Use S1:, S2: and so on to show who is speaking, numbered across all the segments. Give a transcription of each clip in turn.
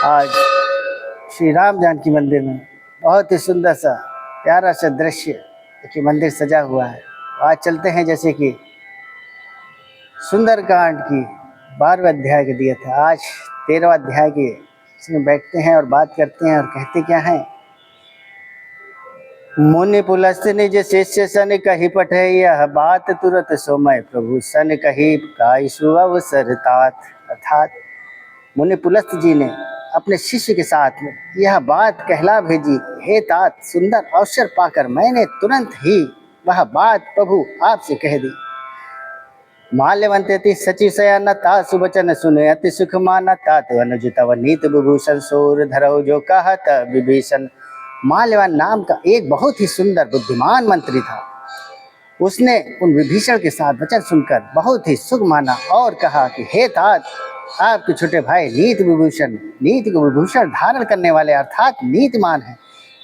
S1: आज श्री राम जानकी मंदिर में बहुत ही सुंदर सा प्यारा सा दृश्य कि मंदिर सजा हुआ है। आज चलते हैं जैसे कि सुंदरकांड की 12वें अध्याय के दिए थे, आज 13वां अध्याय के इसमें बैठते हैं और बात करते हैं। और कहते क्या हैं, मुनि पुलस्त निज शिष्य सन कही पठे यह बात तुरत सोमय प्रभु सन कही कायसु अवसर तात। अर्थात मुनि पुलस्त जी ने अपने शिष्य के साथ में यह बात कहला भेजी, हे तात सुंदर अवसर पाकर मैंने तुरंत ही वह बात प्रभु आपसे कह दी। माल्यवंत सचिव सयान ता सुबचन सुने अति सुख माना तात अनुज तव नीत विभूषण सोर धरो जो कहत विभीषण। माल्यवान नाम का एक बहुत ही सुंदर बुद्धिमान मंत्री था। उसने उन विभीषण के साथ वचन सुनकर बहुत ही सुख माना और कहा कि हे तात, आपके छोटे भाई नीति को विभूषण धारण करने वाले अर्थात नीतिमान हैं।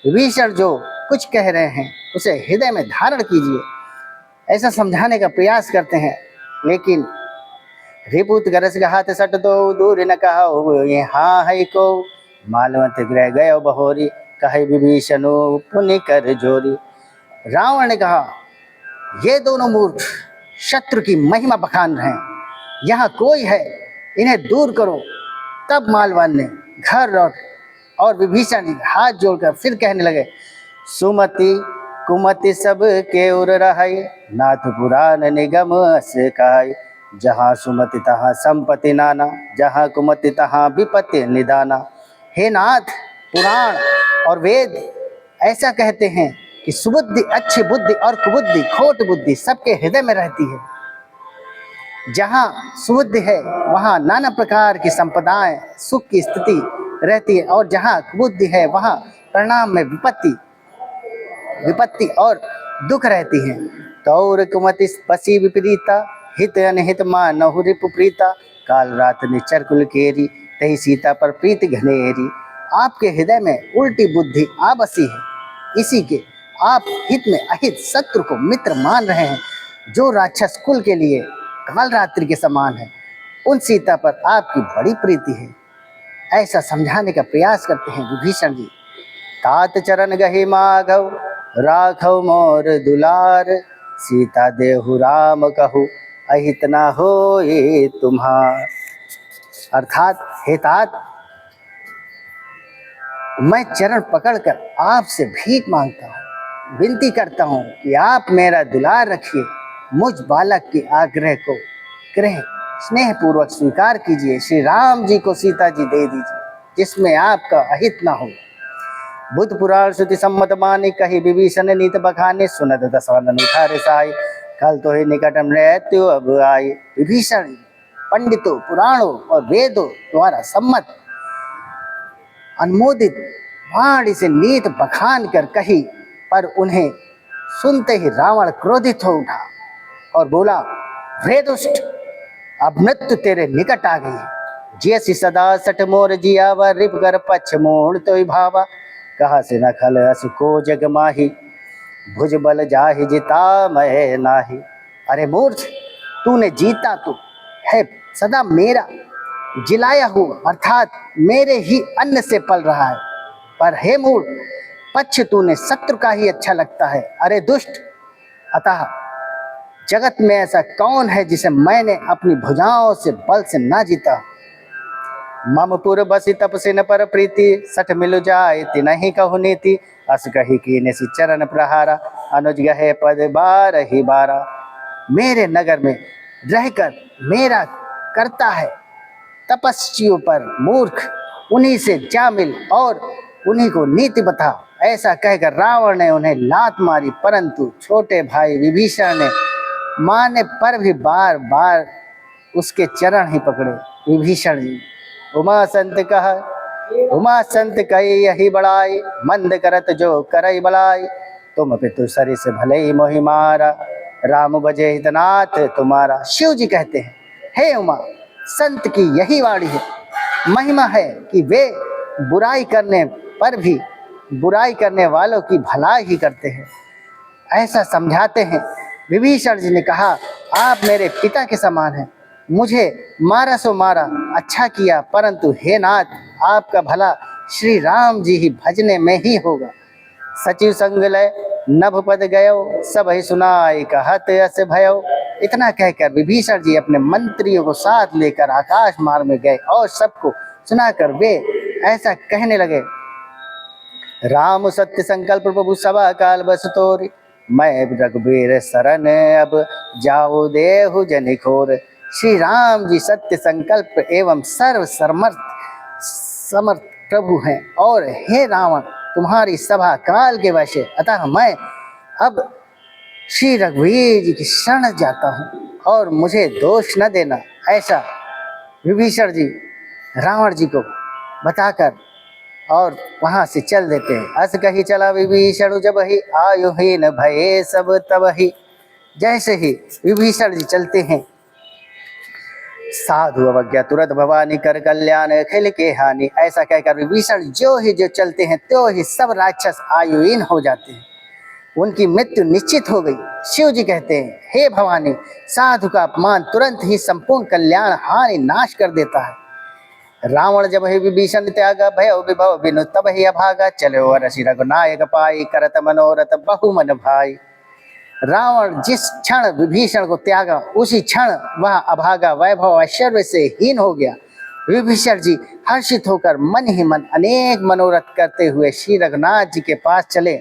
S1: विभीषण जो कुछ कह रहे हैं उसे हृदय में धारण कीजिए, ऐसा समझाने का प्रयास करते हैं। लेकिन रिपुत गरज हाथ सट दो दूर न कहा ये हाँ है को। मालवंत ग्रह गयो बहोरी कहे विभीषणो पुण्य कर जोरी। रावण ने कहा, ये दोनों मूर्ख शत्रु की महिमा बखान रहे हैं, यहाँ कोई है, इन्हें दूर करो। तब मालवान ने घर लौट और विभीषण हाथ जोड़कर फिर कहने लगे, सुमति कुमति सब के उर रहाई नाथ पुराण निगम अस कहाई। जहाँ सुमति तहाँ संपत्ति नाना जहाँ कुमति तहाँ विपत्ति निदाना। हे नाथ, पुराण और वेद ऐसा कहते हैं कि सुबुद्धि अच्छी बुद्धि और कुबुद्धि खोट बुद्धि सबके हृदय में रहती है। जहाँ सुबुद्धि है वहाँ नाना प्रकार की संपदाएं सुख की स्थिति रहती है, और जहाँ कुबुद्धि है वहाँ परिणाम में विपत्ति और दुख रहती है। तौर कुमति पसी विपरीता हित अनहित मानहु रिपुप्रीता। काल रात निचर कुल केरी तही सीता पर प्रीति घनेरी। आपके हृदय में उल्टी बुद्धि आ बसी है, इसी के आप हित में अहित शत्रु को मित्र मान रहे हैं। जो राक्षस कुल के लिए काल रात्रि के समान है, उन सीता पर आपकी बड़ी प्रीति है, ऐसा समझाने का प्रयास करते हैं विभीषण जी। तात चरण गहि माघव राघव मोर दुलार सीता देहु राम कहु अहित ना हो ये तुम्हार। अर्थात हे तात, मैं चरण पकड़कर आपसे भीख मांगता हूँ, विनती करता हूँ कि आप मेरा दुलार रखिए। मुझ बालक के आग्रह को ग्रह स्नेह पूर्वक स्वीकार कीजिए। श्री राम जी को सीता जी दे दीजिए, जिसमें आपका अहित ना हो। बुद्ध पुराण श्रुति सम्मत माने कही विभीषण नीत बखाने सुनत दशवंदन उठारे साई। कल तो ही निकटम रहत्यो अब आई। विभीषण पंडितों पुराणों और वेदों द्वारा सम्मत अनुमोदित वाणी से नीत बखान कर कही, पर उन्हें सुनते ही रावण क्रोधित हो उठा और बोला, हे दुष्ट, अब मृत्यु तेरे निकट आ गई। जैसी सदा सठ मोर जिया व रिप कर पक्ष मोड़ तो भावा। कहा से न खल अस को जग माही भुज बल जाहि जिता मैं नाही। अरे मूर्ख, तूने जीता तो है सदा मेरा जिलाया हो, अर्थात मेरे ही अन्न से पल रहा है, पर हे मूर्ख, पक्ष तूने शत्रु का ही अच्छा लगता है। अरे दुष्ट, अतः जगत में ऐसा कौन है जिसे मैंने अपनी भुजाओं से बल से ना जीता। मम पुर बसी तपसिन पर प्रीति सठ मिल जाए नहीं कहु नीति। अस कही कीने सी चरण प्रहारा अनुज गहे पद बार ही बारा। मेरे नगर में रहकर मेरा करता है तपस्वियों पर मूर्ख, उन्हीं से जा मिल और उन्हीं को नीति बता। ऐसा कहकर रावण ने उन्हें लात मारी, परंतु छोटे भाई विभीषण ने मारने पर भी बार बार उसके चरण ही पकड़े। विभीषण जी उमा संत कही यही बड़ाई मंद करत जो करई बलाई। तुम पितु सरी से भले ही मोहि मारा राम बजे हितनाथ तुम्हारा। शिव जी कहते हैं, हे उमा, संत की यही वाणी है, महिमा है कि वे बुराई करने पर भी बुराई करने वालों की भलाई ही करते हैं, ऐसा समझाते हैं। विभीषण जी ने कहा, आप मेरे पिता के समान हैं, मुझे मारा सो मारा, अच्छा किया, परंतु हे नाथ आपका भला श्री राम जी ही भजने में ही होगा। सचिव संग लय नभ पद गयो, सब ही सुनाई कहत अस भयो। इतना कहकर विभीषण जी अपने मंत्रियों को साथ लेकर आकाश मार्ग में गए और सबको सुनाकर वे ऐसा कहने लगे, राम सत्य संकल्प प्रभु सभा काल बस तोरी, मैं रघुबीर शरण अब जाओ देहु जनिखोर। श्री राम जी सत्य संकल्प एवं सर्व समर्थ प्रभु हैं और हे रावण तुम्हारी सभा काल के वश है, अतः मैं अब श्री रघुवीर जी की शरण जाता हूँ और मुझे दोष न देना। ऐसा विभीषण जी रावण जी को बताकर और वहां से चल देते हैं। अस कही चला विभीषण जब ही, आयुहीन भये सब तब ही। जैसे ही विभीषण जी चलते हैं, साधु अवज्ञा तुरंत भवानी कर कल्याण अखिल के हानि। ऐसा कहकर विभीषण जो चलते हैं त्यों ही सब राक्षस आयुहीन हो जाते हैं, उनकी मृत्यु निश्चित हो गई। शिव जी कहते हैं, हे भवानी साधु का अपमान तुरंत ही संपूर्ण कल्याण हानि नाश कर देता है। रावण जब ही विभीषण त्यागा, भयो विभव बिनु तब ही अभागा, चलो अरसि रघुनायक पाई, करत मनोरथ बहु मन भाई। रावण जिस क्षण विभीषण को त्यागा उसी क्षण वह अभागा वैभव ऐश्वर्य से हीन हो गया। विभीषण जी हर्षित होकर मन ही मन अनेक मनोरथ करते हुए श्री रघुनाथ जी के पास चले।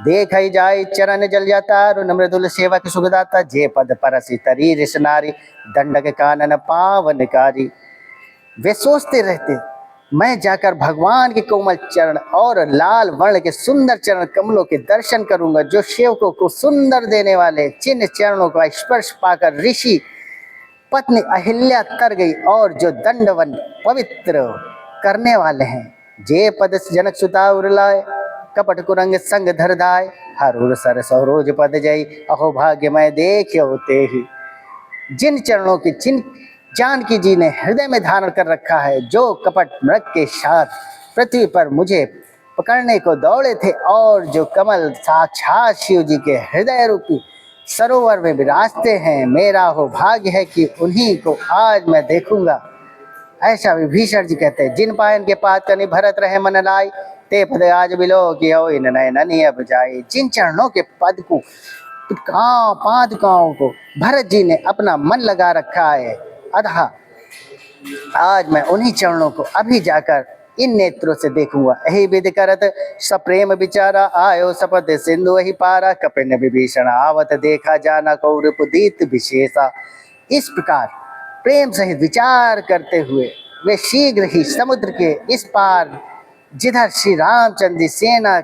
S1: देख ही जाए चरण जल जाता, रुन मृदुल सेवक सुखदाता, जे पद परसि तरी ऋष नारी, दंडक कानन पावनकारी। वे सोचते रहते, मैं जाकर भगवान के कोमल चरण और लाल वर्ण के सुंदर चरण कमलों के दर्शन करूंगा, जो सेवकों को सुंदर देने वाले। जिन चरणों का स्पर्श पाकर ऋषि पत्नी अहिल्या तर गई और जो दंडवन पवित्र करने वाले हैं। जे पद जनक सुता उरलाए, कपट कुरंग संग धरदाय, हरुर सर सरोज पद जय, अहो भाग्य मैं देख होते ही। जिन चरणों की जानकी जी ने हृदय में धारण कर रखा है, जो कपट मृग के साथ पृथ्वी पर मुझे पकड़ने को दौड़े थे और जो कमल साक्षात शिव जी के हृदय रूपी सरोवर में विराजते हैं, मेरा हो भाग्य है कि उन्हीं को आज मैं देखूंगा। ऐसा विभीषण जी कहते हैं। जिन पायन के पात कनि भरत रहे मन लाई, ते पद आज बिलो कि हो इन नयननि अब जाए। जिन चरणों के पद को पादुकाओं को भरत जी ने अपना मन लगा रखा है, अतः आज मैं उन्हीं चरणों को अभी जाकर इन नेत्रों से देखूंगा। यही विधि करत सप्रेम विचारा, आयो सपद सिंधु वही पारा, कपिन विभीषण आवत देखा, जाना कौरप दीत विशेषा। इस प्रकार प्रेम सहित विचार करते हुए वे शीघ्र ही समुद्र के इस पार जिधर श्री रामचंद्र जी सेना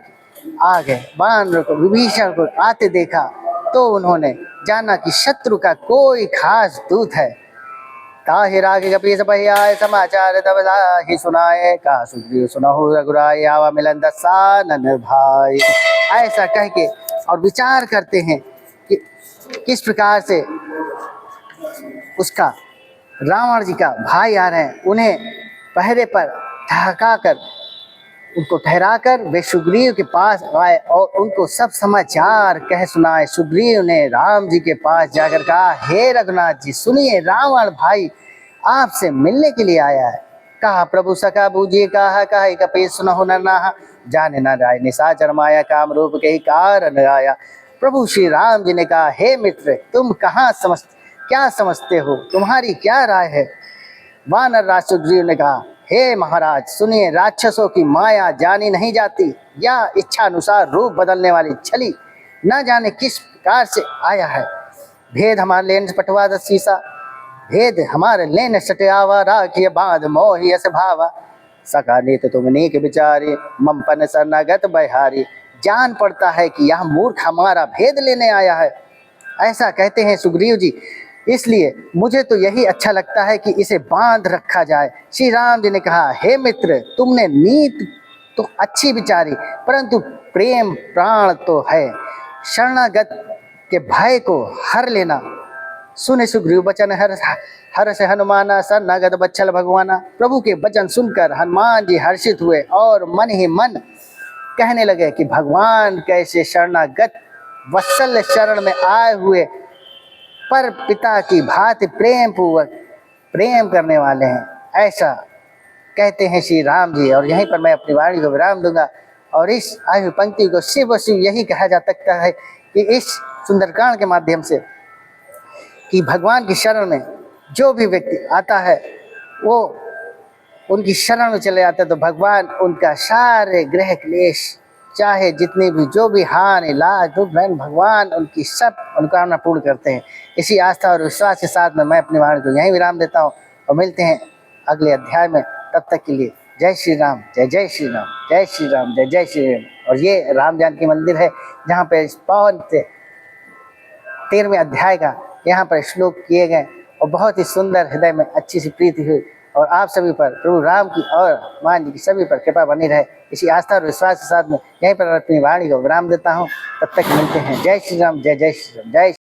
S1: आ गए, वानर को विभीषण को आते देखा तो उन्होंने जाना कि शत्रु का कोई खास दूत है। ताहि राग कपीस पहियाय, समाचार तब ही सुनाए, कहा सुग्रीव सुनहु रघुराय, आवा मिलन दसानन भाई। ऐसा कह के और विचार करते हैं कि किस प्रकार से उसका रावण जी का भाई आ रहे हैं, उन्हें पहरे पर ठहका कर उनको ठहराकर वे सुग्रीव के पास आए और उनको सब समाचार कह सुनाए। सुग्रीव ने राम जी के पास जाकर कहा, हे रघुनाथ जी सुनिए, रावण भाई आपसे मिलने के लिए आया है। कहा प्रभु सका बूझिए, कहा कपीस सुनहु नर नाहा, जाने न राय निशाचर माया, काम रूप के ही कारण आया। प्रभु श्री राम जी ने कहा, हे मित्र तुम क्या समझते हो, तुम्हारी क्या राय है। वानर राज सुग्रीव ने कहा, हे महाराज सुनिए, राक्षसों की माया जानी नहीं जाती, या इच्छा अनुसार रूप बदलने वाली छली न जाने किस प्रकार से आया है। भेद हमारे लेन पटवा द सीसा, भेद हमारे लेन सटयावा, राखिय बांध मोहि अस भावा, सका नीत तुम नीक विचारी, ममपन शरणागत बहारी। जान पड़ता है कि यह मूर्ख हमारा भेद लेने आया है। ऐसा कहते हैं सुग्रीव जी, इसलिए मुझे तो यही अच्छा लगता है कि इसे बांध रखा जाए। श्री राम जी ने कहा, हे मित्र तुमने नीत तो अच्छी विचारी, परंतु प्रेम प्राण तो है, शरणागत के भय को हर लेना। सुने सुग्रीव बचन हर से हनुमाना, शरणागत बच्छल भगवाना। प्रभु के वचन सुनकर हनुमान जी हर्षित हुए और मन ही मन कहने लगे कि भगवान कैसे शरणागत वत्सल शरण में आए हुए पर पिता की भांति प्रेम पूर्वक प्रेम करने वाले हैं, ऐसा कहते हैं श्री राम जी। और यहीं पर मैं अपनी वाणी को विराम दूंगा। और इस आई हुई पंक्ति को शिव व शिव यही कहा जा सकता है कि इस सुंदरकांड के माध्यम से कि भगवान की शरण में जो भी व्यक्ति आता है वो उनकी शरण में चले जाते हैं तो भगवान उनका सारे ग्रह क्लेश, चाहे जितनी भी जो भी हानि लाज दुख भैन, भगवान उनकी सब मनोकामना पूर्ण करते हैं। इसी आस्था और विश्वास के साथ में मैं अपनी वाणी को यहीं विराम देता हूँ और मिलते हैं अगले अध्याय में। तब तक के लिए जय श्री राम, जय जय श्री राम, जय श्री राम, जय जय श्री राम। और ये राम जानकी मंदिर है जहाँ पे इस पावन 13वें अध्याय का यहाँ पर श्लोक किए गए और बहुत ही सुंदर, हृदय में अच्छी सी प्रीति हुई। और आप सभी पर प्रभु राम की और हनुमान जी की सभी पर कृपा बनी रहे, इसी आस्था और विश्वास के साथ में यहीं पर अपनी वाणी को विराम देता हूँ। तब तक मिलते हैं। जय श्री राम, जय जय श्री राम, जय।